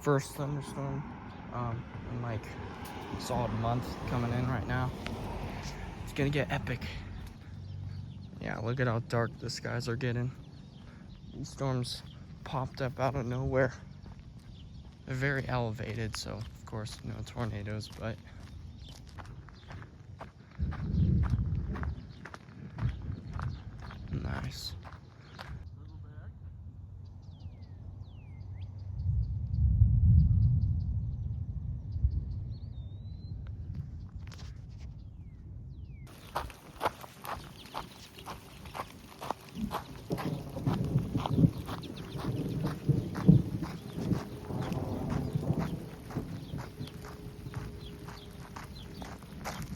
first thunderstorm in like a solid month coming in right now. It's gonna get epic. Yeah, look at how dark the skies are getting. These storms popped up out of nowhere. They're very elevated, so of course no tornadoes, but nice.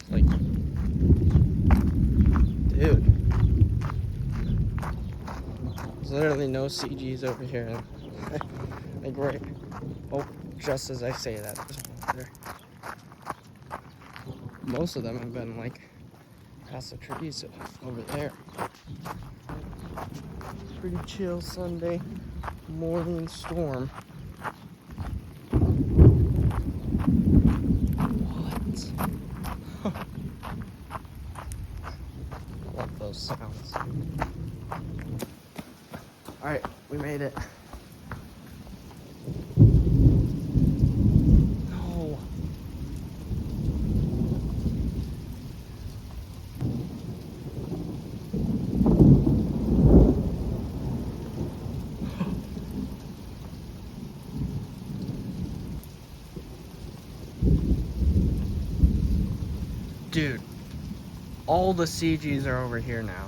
Like, dude, there's literally no CGs over here. Like right, oh, just as I say that, there's one over there. Most of them have been like past the trees over there. Pretty chill Sunday morning storm. What? Love those sounds. Alright, we made it. No. Dude, all the CGs are over here now.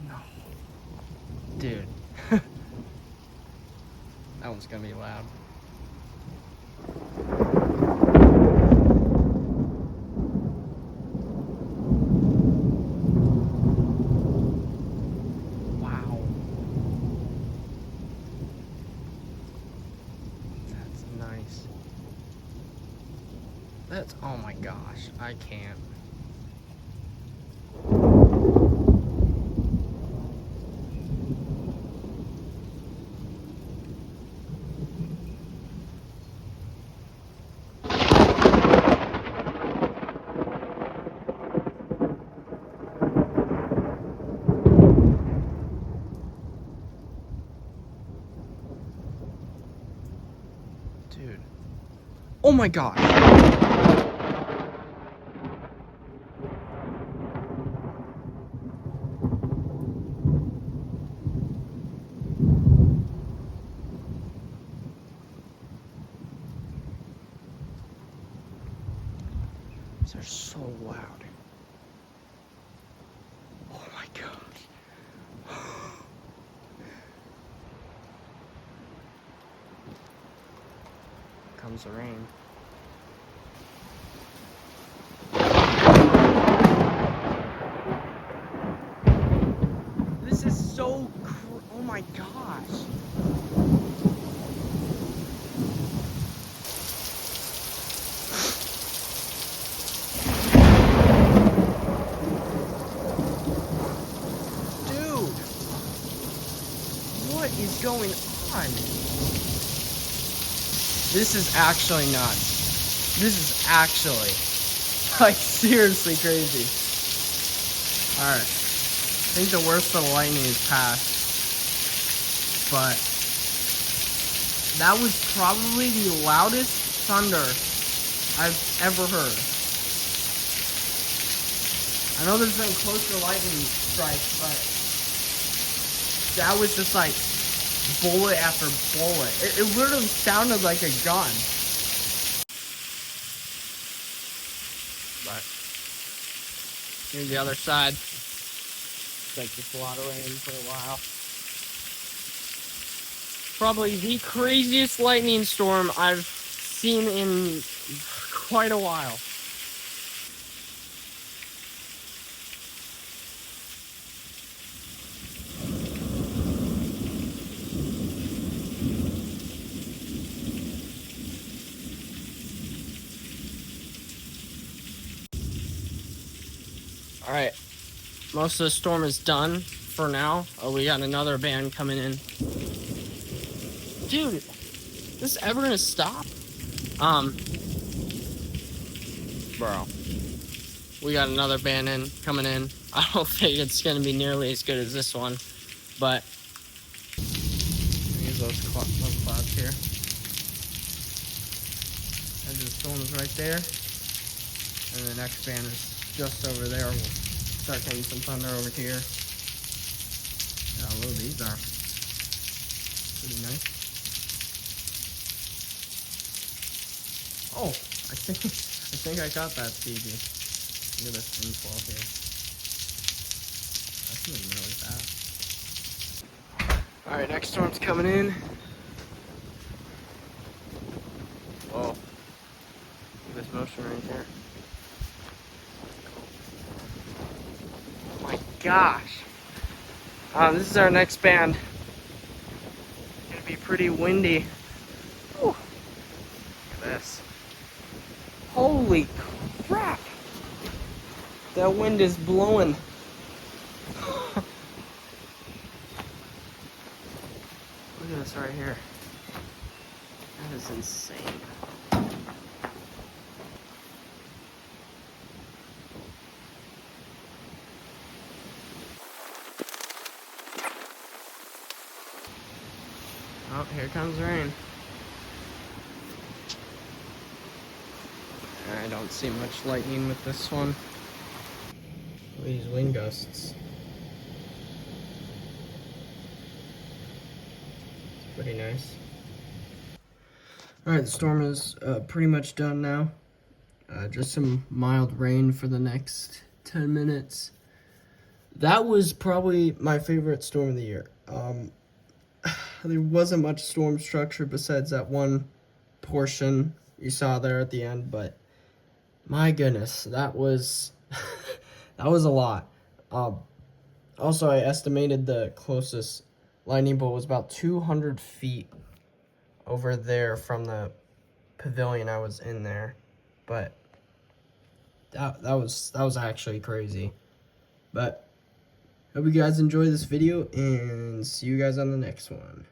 No. Dude. That one's gonna be loud. Wow. That's nice. That's, oh my gosh, I can't. Dude. Oh my gosh. They're so loud. Oh my gosh. Comes the rain. This is so oh my gosh. Dude, what is going on? This is actually nuts. This is actually, like, seriously crazy. Alright. I think the worst of the lightning is past. But that was probably the loudest thunder I've ever heard. I know there's been closer lightning strikes, but that was just like bullet after bullet. It literally sounded like a gun. But here's the other side. It's like just a lot of rain for a while. Probably the craziest lightning storm I've seen in quite a while. Alright, most of the storm is done for now. Oh, we got another band coming in. Dude, is this ever gonna stop? Bro. We got another band coming in. I don't think it's gonna be nearly as good as this one, but use those clouds here. Edge of the storm is right there, and the next band is just over there. We'll start getting some thunder over here. Yeah, how low these are. Pretty nice. Oh, I think I got that Stevie. Look at this inflow here. That's moving really fast. Alright, next storm's coming in. Whoa. Look at this motion right there. Oh my gosh. This is our next band. It's gonna be pretty windy. Whew. Look at this. Holy crap! That wind is blowing. Look at this right here. That is insane. Oh, here comes rain. I don't see much lightning with this one. These wind gusts. It's pretty nice. Alright, the storm is pretty much done now. Just some mild rain for the next 10 minutes. That was probably my favorite storm of the year. There wasn't much storm structure besides that one portion you saw there at the end, but my goodness, that was that was a lot. Also, I estimated the closest lightning bolt was about 200 feet over there from the pavilion I was in there, but that was actually crazy. But hope you guys enjoy this video, and see you guys on the next one.